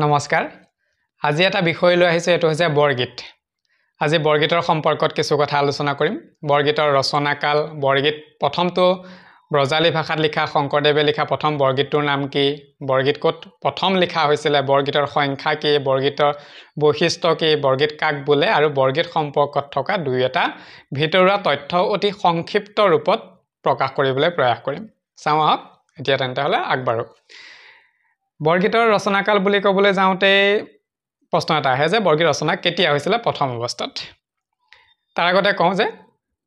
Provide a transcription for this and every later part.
নমস্কাৰ আজি এটা বিষয় লৈ আহিছে এটো হৈছে বৰগীত আজি বৰগীতৰ সম্পৰ্কত কিছু কথা আলোচনা কৰিম বৰগীতৰ ৰচনাকাল বৰগীত প্ৰথমটো ব্ৰজালী ভাষাত লিখা শংকৰদেৱে লিখা প্ৰথম বৰগীতটোৰ নাম কি বৰগীত কত প্ৰথম লিখা হৈছিল বৰগীতৰ সংখ্যা কি বৰগীতৰ বৈশিষ্ট্য কি বৰগীত কাক বোলে আৰু বৰগীত সম্পৰ্কত থকা দুই এটা ভিতৰুৱা তথ্য অতি সংক্ষিপ্ত ৰূপত প্ৰকাশ কৰিবলৈ প্ৰয়াস কৰিম চাওঁ আহক এতিয়া তেন্তে হলে আগবাঢ়ো বৰগীতৰ ৰচনাকাল বুলি ক'বলৈ যাওঁতে প্ৰশ্ন এটা আহে যে বৰগীত ৰচনা কেতিয়া হৈছিল প্ৰথম অৱস্থাত তাৰ আগতে কওঁ যে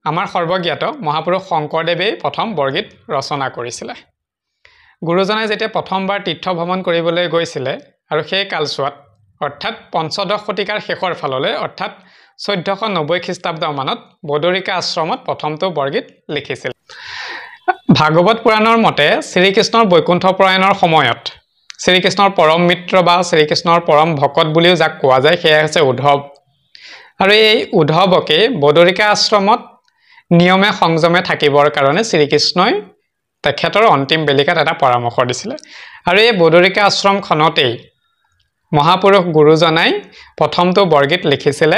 আমাৰ সৰ্বজ্ঞাত মহাপুৰুষ শংকৰদেৱে প্ৰথম বৰগীত ৰচনা কৰিছিল গুৰুজনাই যেতিয়া প্ৰথমবাৰ তীৰ্থ ভ্ৰমণ কৰিবলৈ গৈছিল আৰু সেই কালছোৱাত অৰ্থাৎ পঞ্চদশ শতিকাৰ শেষৰ ফাললৈ অৰ্থাৎ 1490 খ্ৰীষ্টাব্দ মানত বদৰিকা আশ্ৰমত প্ৰথমটো বৰগীত লিখিছিল ভাগৱত পুৰাণৰ মতে শ্ৰীকৃষ্ণৰ বৈকুণ্ঠ প্ৰয়াণৰ সময়ত শ্ৰীকৃষ্ণৰ পৰম মিত্ৰ বা শ্ৰীকৃষ্ণৰ পৰম ভকত বুলিও যাক কোৱা যায় সেয়া হৈছে উদ্ধৱ আৰু এই উদ্ধৱকে বদৰিকা আশ্ৰমত নিয়মে সংযমে থাকিবৰ কাৰণে শ্ৰীকৃষ্ণই তেখেতৰ অন্তিম বেলিকাত এটা পৰামৰ্শ দিছিল আৰু এই বদৰিকা আশ্ৰমখনতেই মহাপুৰুষ গুৰুজনাই প্ৰথমটো বৰগীত লিখিছিল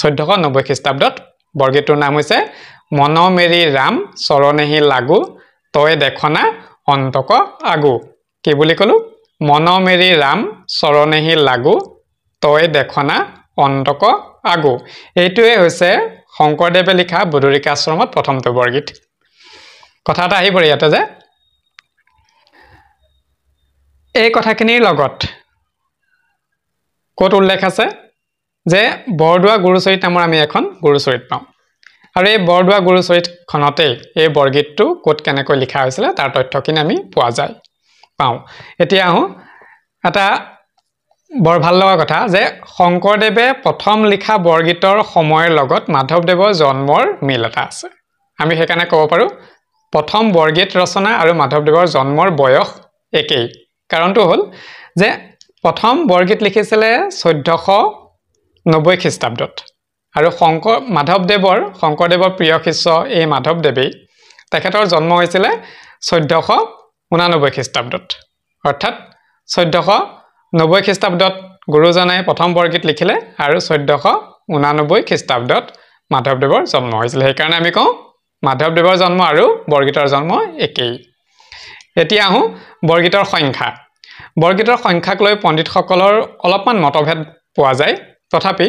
1490 খ্ৰীষ্টাব্দত বৰগীতটোৰ নাম হৈছে মন মেৰি ৰাম চৰণেহি লাগু তই দেখনা অন্তক আগু কি বুলি কলো মন মেৰি ৰাম চৰণেহি লাগু তই দেখনা অন্তক আগু এইটোৱে হৈছে শংকৰদেৱে লিখা বদৰিকা আশ্ৰমত প্ৰথমটো বৰগীত কথা এটা আহি পৰে ইয়াতে যে এই কথাখিনিৰ লগত কত উল্লেখ আছে যে বৰদোৱা গুৰুচৰিত নামৰ আমি এখন গুৰুচৰিত পাওঁ আৰু এই বৰদোৱা গুৰুচৰিতখনতে এই বৰগীতটো কত কেনেকৈ লিখা হৈছিল তাৰ তথ্যখিনি আমি পোৱা যায় পাওঁ এতিয়া এটা বৰ ভাল লগা কথা যে শংকৰদেৱে প্ৰথম লিখা বৰগীতৰ সময়ৰ লগত মাধৱদেৱৰ জন্মৰ মিল এটা আছে আমি সেইকাৰণে ক'ব পাৰো প্ৰথম বৰগীত ৰচনা আৰু মাধৱদেৱৰ জন্মৰ বয়স একেই কাৰণটো হ'ল যে প্ৰথম বৰগীত লিখিছিল 1490 খ্ৰীষ্টাব্দত আৰু শংকৰদেৱৰ প্ৰিয় শিষ্য এই মাধৱদেৱেই তেখেতৰ জন্ম হৈছিল 1489 খ্ৰীষ্টাব্দত অৰ্থাৎ 1490 খ্ৰীষ্টাব্দত গুৰুজনাই প্ৰথম বৰগীত লিখিলে আৰু 1489 খ্ৰীষ্টাব্দত মাধৱদেৱৰ জন্ম হৈছিল সেইকাৰণে আমি কওঁ মাধৱদেৱৰ জন্ম আৰু বৰগীতৰ জন্ম একেই এতিয়া বৰগীতৰ সংখ্যাক লৈ পণ্ডিতসকলৰ অলপমান মতভেদ পোৱা যায় তথাপি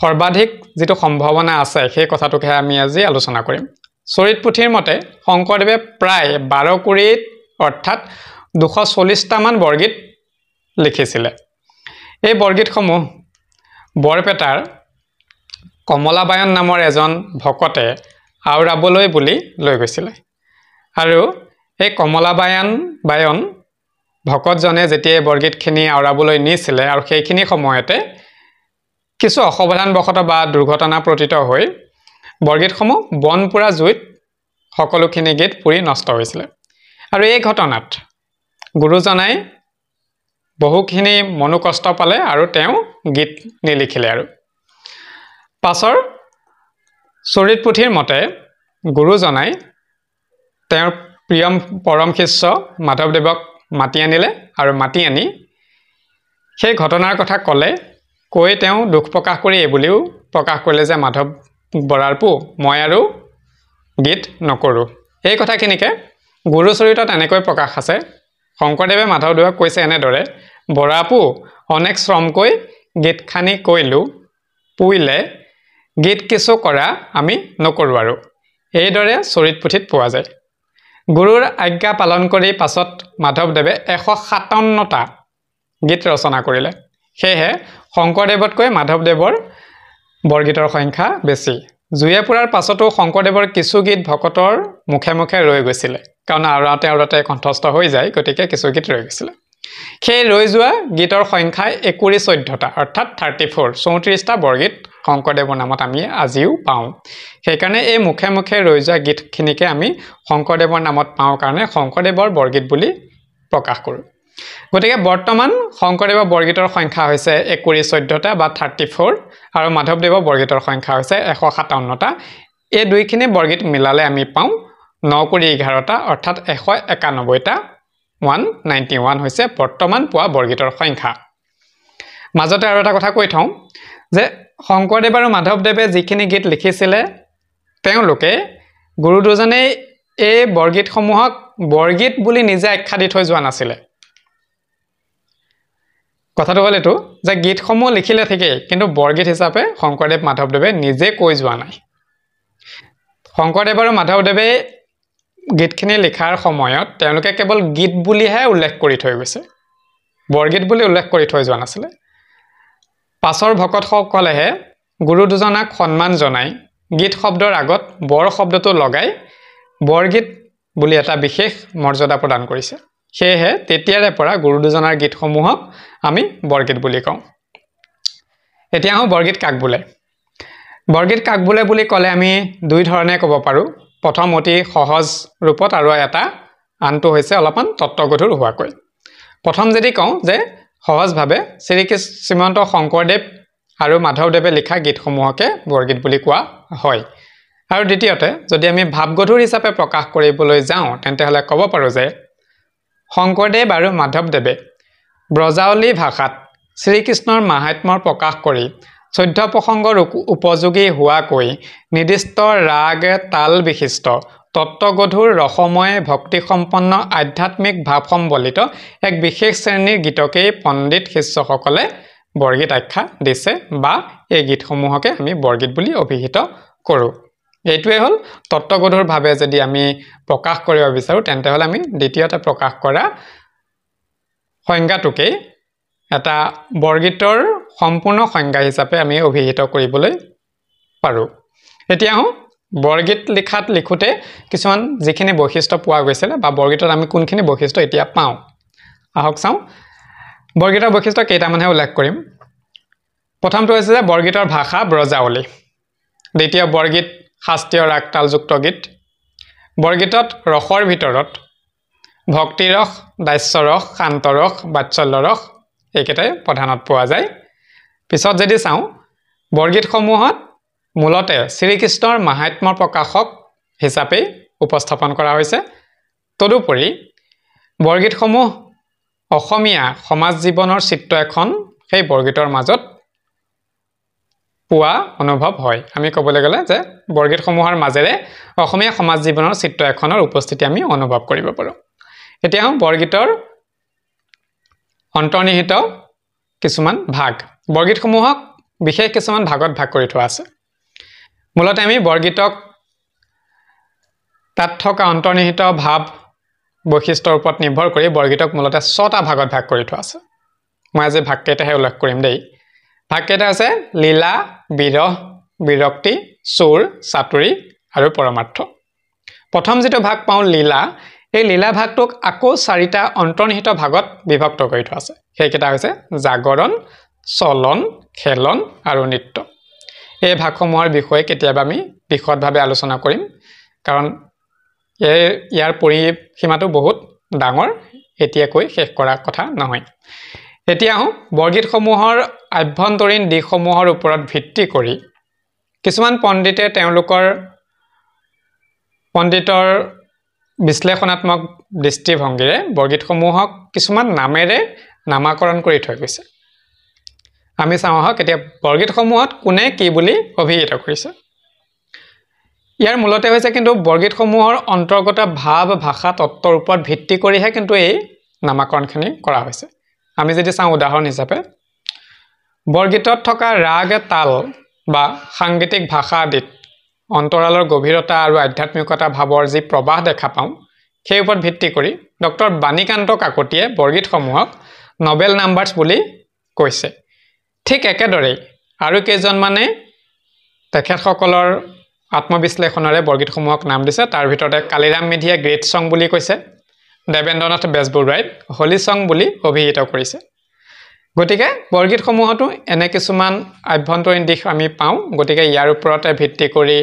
সৰ্বাধিক যেটো সম্ভাৱনা আছে সেই কথাটোকে আমি আজি আলোচনা কৰিম চৰিত পুথিৰ মতে শংকৰদেৱে প্ৰায় 12 কুৰিত অৰ্থাৎ 240টা মান বৰগীত লিখিছিল এই বৰগীতসমূহ বৰপেটাৰ কমলাবায়ন নামৰ এজন ভকতে আওৰাবলৈ বুলি লৈ গৈছিল আৰু এই কমলাবায়ন ভকতজনে যেতিয়া বৰগীতখিনি আওৰাবলৈ নিছিল আৰু সেইখিনি সময়তে কিছু অসাৱধানবশত বা দুৰ্ঘটনা প্ৰতিত হৈ বৰগীতসমূহ বনপুৰা জুইত সকলোখিনি গীত পুৰি নষ্ট হৈছিল আৰু এই ঘটনাত গুৰুজনাই বহুখিনি মনোকষ্ট পালে আৰু তেওঁ গীত নিলিখিলে আৰু পাছৰ চৰিত পুথিৰ মতে গুৰুজনাই তেওঁৰ প্ৰিয়ম পৰম শিষ্য মাধৱদেৱক মাতি আনিলে আৰু মাতি আনি সেই ঘটনাৰ কথা ক'লে কৈ তেওঁ দুখ প্ৰকাশ কৰি বুলিও প্ৰকাশ কৰিলে যে মাধৱ বৰাৰপু মই আৰু গীত নকৰো এই কথাখিনিকে গুৰুচৰিতত এনেকৈ প্ৰকাশ আছে শংকৰদেৱে মাধৱদেৱক কৈছে এনেদৰে বৰাপু অনেক শ্ৰমকৈ গীতখানি কৈলো পুইলে গীত কিছু কৰা আমি নকৰো আৰু এইদৰে চৰিত পুথিত পোৱা যায় গুৰুৰ আজ্ঞা পালন কৰি পাছত মাধৱদেৱে 157টা গীত ৰচনা কৰিলে সেয়ে শংকৰদেৱতকৈ মাধৱদেৱৰ বৰগীতৰ সংখ্যা বেছি জুয়ে পুৰাৰ পাছতো শংকৰদেৱৰ কিছু গীত ভকতৰ মুখে মুখে ৰৈ গৈছিল কাৰণ আওৰাতে কণ্ঠস্থ হৈ যায় গতিকে কিছু গীত ৰৈ গৈছিল সেই ৰৈ যোৱা গীতৰ সংখ্যা 14টা অৰ্থাৎ 34টা বৰগীত শংকৰদেৱৰ নামত আমি আজিও পাওঁ সেইকাৰণে এই মুখে মুখে ৰৈ যোৱা গীতখিনিকে আমি শংকৰদেৱৰ নামত পাওঁ কাৰণে শংকৰদেৱৰ বৰগীত বুলি প্ৰকাশ কৰোঁ গতিকে বৰ্তমান শংকৰদেৱৰ বৰগীতৰ সংখ্যা হৈছে 14টা বা 34 আৰু মাধৱদেৱৰ বৰগীতৰ সংখ্যা হৈছে 157টা এই দুইখিনি বৰগীত মিলালে আমি পাওঁ 9 কুৰি 11টা অৰ্থাৎ 191টা 191 হৈছে বৰ্তমান পোৱা বৰগীতৰ সংখ্যা মাজতে আৰু এটা কথা কৈ থওঁ যে শংকৰদেৱ আৰু মাধৱদেৱে যিখিনি গীত লিখিছিলে তেওঁলোকে গুৰু দুজনে এই বৰগীতসমূহক বৰগীত বুলি নিজে আখ্যা দি থৈ যোৱা নাছিলে কথাটো হ'ল এইটো যে গীতসমূহ লিখিলে ঠিকেই কিন্তু বৰগীত হিচাপে শংকৰদেৱ মাধৱদেৱে নিজে কৈ যোৱা নাই শংকৰদেৱ আৰু মাধৱদেৱে গীতখিনি লিখাৰ সময়ত তেওঁলোকে কেৱল গীত বুলিহে উল্লেখ কৰি থৈ গৈছে বৰগীত বুলি উল্লেখ কৰি থৈ যোৱা নাছিলে পাছৰ ভকতসকলেহে গুৰু দুজনাক সন্মান জনাই গীত শব্দৰ আগত বৰ শব্দটো লগাই বৰগীত বুলি এটা বিশেষ মৰ্যাদা প্ৰদান কৰিছে সেয়েহে তেতিয়াৰে পৰা গুৰু দুজনাৰ গীতসমূহক আমি বৰগীত বুলি কওঁ এতিয়া বৰগীত কাক বোলে বৰগীত কাক বোলে বুলি ক'লে আমি দুই ধৰণে ক'ব পাৰোঁ প্ৰথম অতি সহজ ৰূপত আৰু এটা আনটো হৈছে অলপমান তত্ত্বগধুৰ হোৱাকৈ প্ৰথম যদি কওঁ যে সহজভাৱে শ্ৰীমন্ত শংকৰদেৱ আৰু মাধৱদেৱে লিখা গীতসমূহকে বৰগীত বুলি কোৱা হয় আৰু দ্বিতীয়তে যদি আমি ভাৱগধুৰ হিচাপে প্ৰকাশ কৰিবলৈ যাওঁ তেন্তে হলে ক'ব পাৰোঁ যে শংকৰদেৱ আৰু মাধৱদেৱে ব্ৰজাৱলী ভাষাত শ্ৰীকৃষ্ণৰ মাহাত্ম্যৰ প্ৰকাশ কৰি 14 প্ৰসংগৰ উপযোগী হোৱাকৈ নিৰ্দিষ্ট ৰাগ তাল বিশিষ্ট তত্ত্বগধুৰ ৰসময় ভক্তিসম্পন্ন আধ্যাত্মিক ভাৱ সম্বলিত এক বিশেষ শ্ৰেণীৰ গীতকেই পণ্ডিত শিষ্যসকলে বৰগীত আখ্যা দিছে বা এই গীতসমূহকে আমি বৰগীত বুলি অভিহিত কৰোঁ এইটোৱে হ'ল তত্ত্বগধুৰ ভাৱে যদি আমি প্ৰকাশ কৰিব বিচাৰো তেন্তে হলে আমি দ্বিতীয়তে প্ৰকাশ কৰা সংজ্ঞাটোকে এটা বৰগীতৰ সম্পূৰ্ণ সংজ্ঞা হিচাপে আমি অভিহিত কৰিবলৈ পাৰোঁ এতিয়া বৰগীত লিখোতে কিছুমান যিখিনি বৈশিষ্ট্য পোৱা গৈছিল বা বৰগীতত আমি কোনখিনি বৈশিষ্ট্য এতিয়া পাওঁ আহক চাওঁ বৰগীতৰ বৈশিষ্ট্য কেইটামানহে উল্লেখ কৰিম প্ৰথমটো হৈছে যে বৰগীতৰ ভাষা ব্ৰজাৱলী দ্বিতীয় বৰগীত শাস্ত্ৰীয় ৰাগ তালযুক্ত গীত বৰগীতত ৰসৰ ভিতৰত ভক্তিৰস দাস্যৰস শান্তৰস বাৎসল্যৰস এইকেইটাই প্ৰধানত পোৱা যায় পিছত যদি চাওঁ বৰগীতসমূহত মূলতে শ্ৰীকৃষ্ণৰ মাহাত্ম্যৰ প্ৰকাশক হিচাপে উপস্থাপন কৰা হৈছে তদুপৰি বৰগীতসমূহ অসমীয়া সমাজ জীৱনৰ চিত্ৰ এখন সেই বৰগীতৰ মাজত পোৱা অনুভৱ হয় আমি ক'বলৈ গ'লে যে বৰগীতসমূহৰ মাজেৰে অসমীয়া সমাজ জীৱনৰ চিত্ৰ এখনৰ উপস্থিতি আমি অনুভৱ কৰিব পাৰোঁ এতিয়া বৰগীতৰ অন্তৰ্নিহিত কিছুমান ভাগ বৰগীতসমূহক বিশেষ কিছুমান ভাগত ভাগ কৰি থোৱা আছে মূলতে আমি বৰগীতক তাত থকা অন্তৰ্নিহিত ভাৱ বৈশিষ্ট্যৰ ওপৰত নিৰ্ভৰ কৰি বৰগীতক মূলতে 6টা ভাগত ভাগ কৰি থোৱা আছে মই আজি ভাগকেইটাহে উল্লেখ কৰিম দেই ভাগকেইটা আছে লীলা বিৰহ বিৰক্তি সুৰ চাতুৰী আৰু পৰমাৰ্থ প্ৰথম যেটো ভাগ পাওঁ লীলা এই লীলা ভাগটোক আকৌ 4টা অন্তৰ্নিহিত ভাগত বিভক্ত কৰি থোৱা আছে সেইকেইটা হৈছে জাগৰণ চলন খেলন আৰু নৃত্য এই ভাগসমূহৰ বিষয়ে কেতিয়াবা আমি বিশদভাৱে আলোচনা কৰিম কাৰণ ইয়াৰ পৰিসীমাটো বহুত ডাঙৰ এতিয়াকৈ শেষ কৰা কথা নহয় এতিয়া বৰগীতসমূহৰ আভ্যন্তৰীণ দিশসমূহৰ ওপৰত ভিত্তি কৰি কিছুমান পণ্ডিতে তেওঁলোকৰ পণ্ডিতৰ বিশ্লেষণাত্মক দৃষ্টিভংগীৰে বৰগীতসমূহক কিছুমান নামেৰে নামাকৰণ কৰি থৈ গৈছে আমি চাওঁ আহক এতিয়া বৰগীতসমূহত কোনে কি বুলি অভিহিত কৰিছে ইয়াৰ মূলতে হৈছে কিন্তু বৰগীতসমূহৰ অন্তৰ্গত ভাৱ ভাষা তত্ত্বৰ ওপৰত ভিত্তি কৰিহে কিন্তু এই নামাকৰণখিনি কৰা হৈছে আমি যদি চাওঁ উদাহৰণ হিচাপে বৰগীতত থকা ৰাগ তাল বা সাংগীতিক ভাষা আদিত অন্তৰালৰ গভীৰতা আৰু আধ্যাত্মিকতা ভাৱৰ যি প্ৰবাহ দেখা পাওঁ সেই ওপৰত ভিত্তি কৰি ডক্টৰ বাণীকান্ত কাকতিয়ে বৰগীতসমূহক নবেল নাম্বাৰছ বুলি কৈছে ঠিক একেদৰে আৰু কেইজনমানে তেখেতসকলৰ আত্মবিশ্লেষণৰে বৰগীতসমূহক নাম দিছে তাৰ ভিতৰতে কালিৰাম মেধিয়ে গ্ৰেট সং বুলি কৈছে দেবেন্দ্ৰনাথ বেজবৰুৱাই হলি সং বুলি অভিহিত কৰিছে গতিকে বৰগীতসমূহতো এনে কিছুমান আভ্যন্তৰীণ দিশ আমি পাওঁ গতিকে ইয়াৰ ওপৰতে ভিত্তি কৰি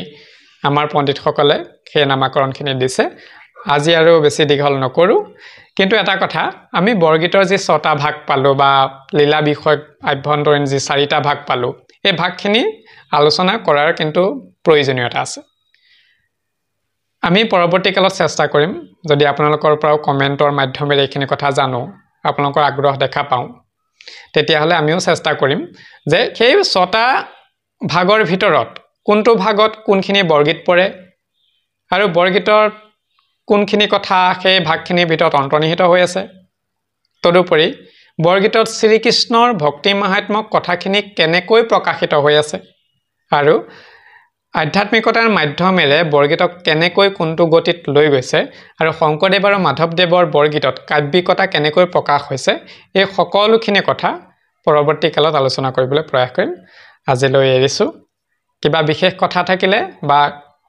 আমাৰ পণ্ডিতসকলে সেই নামাকৰণখিনি দিছে আজি আৰু বেছি দীঘল নকৰোঁ কিন্তু এটা কথা আমি বৰগীতৰ যি 6টা ভাগ পালোঁ বা লীলা বিষয়ক আভ্যন্তৰীণ যি 4টা ভাগ পালোঁ এই ভাগখিনি আলোচনা কৰাৰ কিন্তু প্ৰয়োজনীয়তা আছে আমি পৰৱৰ্তী কালত চেষ্টা কৰিম যদি আপোনালোকৰ পৰাও কমেন্টৰ মাধ্যমেৰে এইখিনি কথা জানো আপোনালোকৰ আগ্ৰহ দেখা পাওঁ তেতিয়াহ'লে আমিও চেষ্টা কৰিম যে সেই 6টা ভাগৰ ভিতৰত কোনটো ভাগত কোনখিনি বৰগীত পৰে আৰু বৰগীতত কোনখিনি কথা সেই ভাগখিনিৰ ভিতৰত অন্তৰ্নিহিত হৈ আছে তদুপৰি বৰগীতত শ্ৰীকৃষ্ণৰ ভক্তি মাহাত্ম্যক কথাখিনি কেনেকৈ প্ৰকাশিত হৈ আছে আৰু আধ্যাত্মিকতাৰ মাধ্যমেৰে বৰগীতক কেনেকৈ কোনটো গতিত লৈ গৈছে আৰু শংকৰদেৱ আৰু মাধৱদেৱৰ বৰগীতত কাব্যিকতা কেনেকৈ প্ৰকাশ হৈছে এই সকলোখিনি কথা পৰৱৰ্তী কালত আলোচনা কৰিবলৈ প্ৰয়াস কৰিম আজিলৈ এৰিছো কিবা বিশেষ কথা থাকিলে বা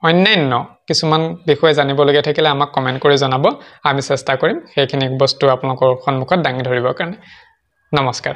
অন্যান্য কিছুমান বিষয় জানিবলগীয়া থাকিলে আমাক কমেন্ট কৰি জনাব আমি চেষ্টা কৰিম সেইখিনি বস্তু আপোনালোকৰ সন্মুখত দাঙি ধৰিবৰ কাৰণে নমস্কাৰ